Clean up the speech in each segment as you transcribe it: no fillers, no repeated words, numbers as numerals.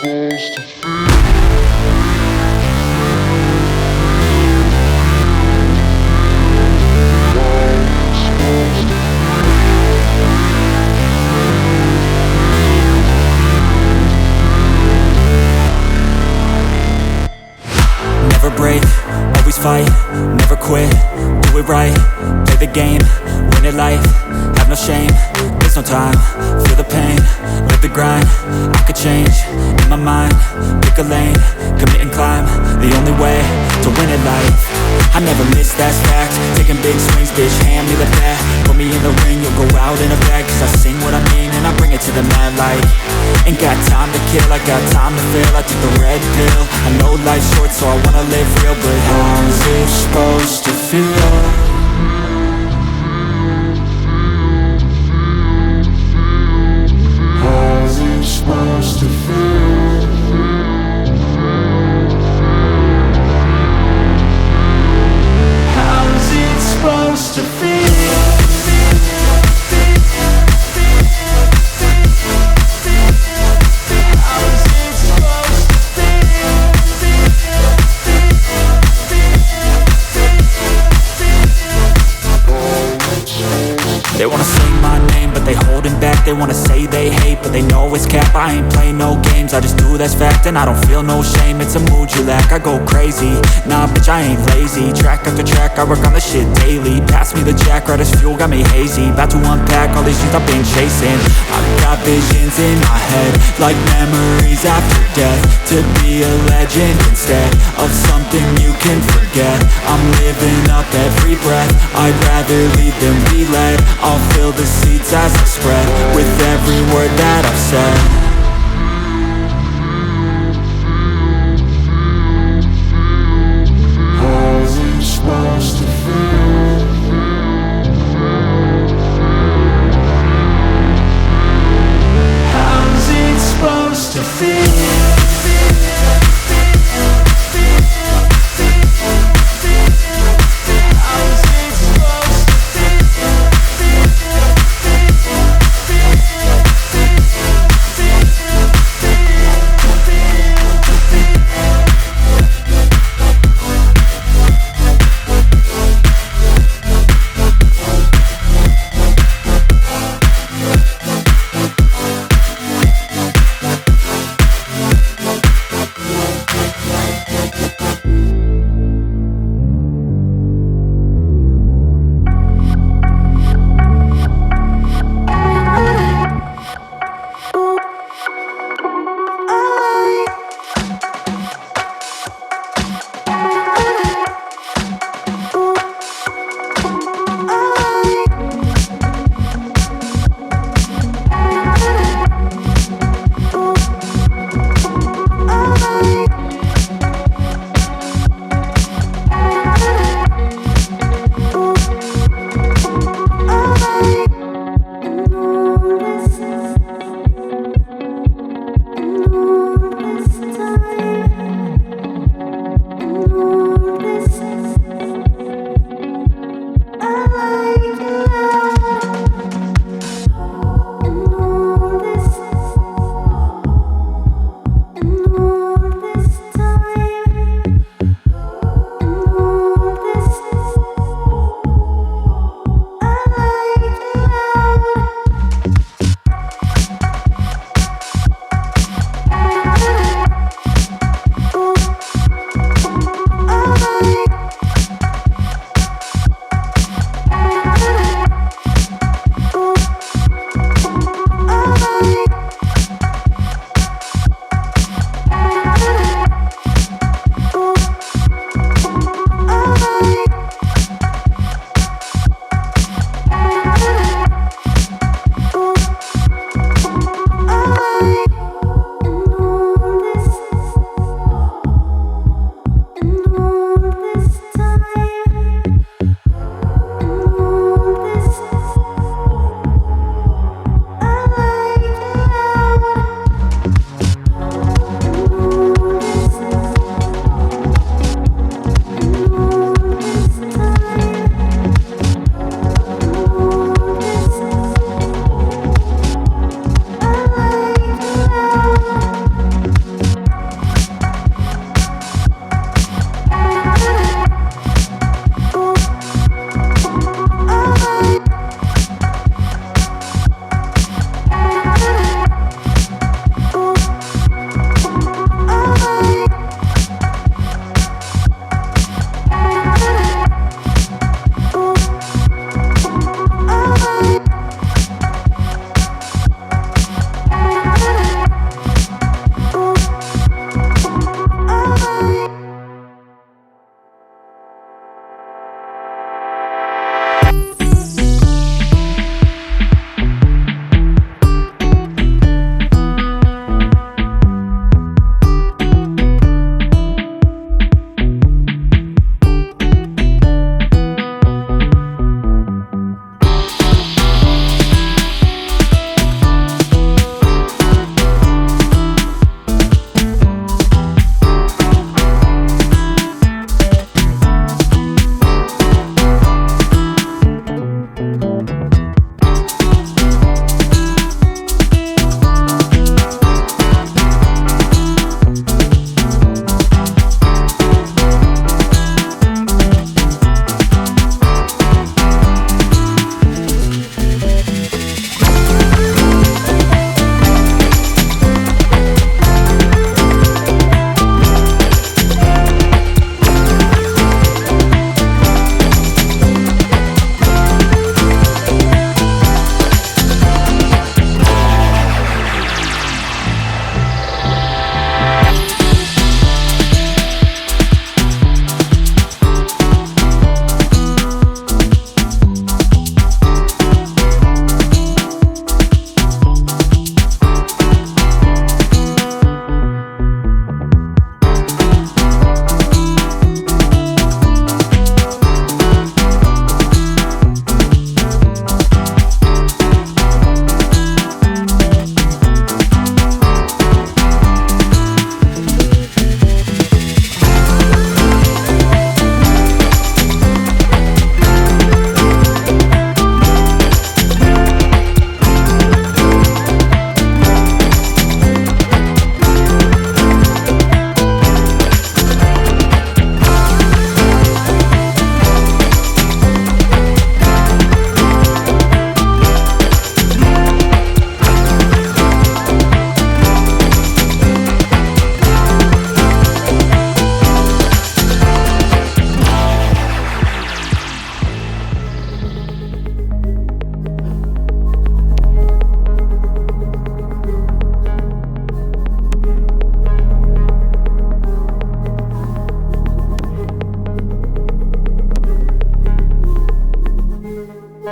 Never break, always fight, never quit, do it right, play the game, win it life, have no shame, there's no time, feel the pain, live the grind, I could change, in my mind, pick a lane, commit and climb, the only way to win it life. I never miss, that's fact, taking big swings, bitch, hand me the bat, put me in the ring, you'll go out in a bag, cause I sing what I mean and I bring it to the mad light. Ain't got time to kill, I got time to feel, I took the red pill, I know life's short so I wanna live real, but how's it supposed to feel? How's it supposed to feel? How's it supposed to feel? They wanna say my name, but they holding back. They wanna say they hate, but they know it's cap. I ain't play no games, I just do that's fact. And I don't feel no shame, it's a mood you lack. I go crazy, nah bitch I ain't lazy. Track after track, I work on this shit daily. Pass me the jack, right as fuel, got me hazy. About to unpack all these things I've been chasing. I've got visions in my head, like memories after death. To be a legend instead of something you can forget. I'm living up every breath, I'd rather lead than be led. I'll fill the seats as I spread with every word that I've said. How's it supposed to feel? How's it supposed to feel?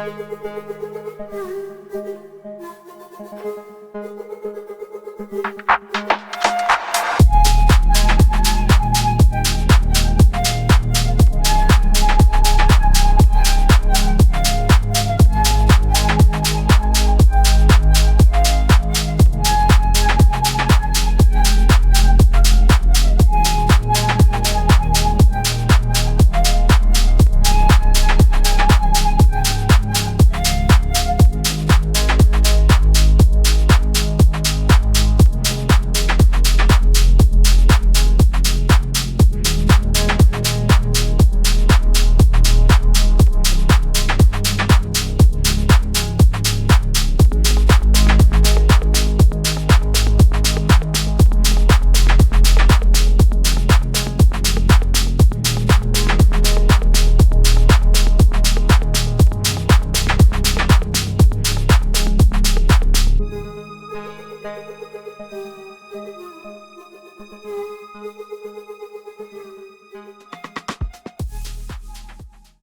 you.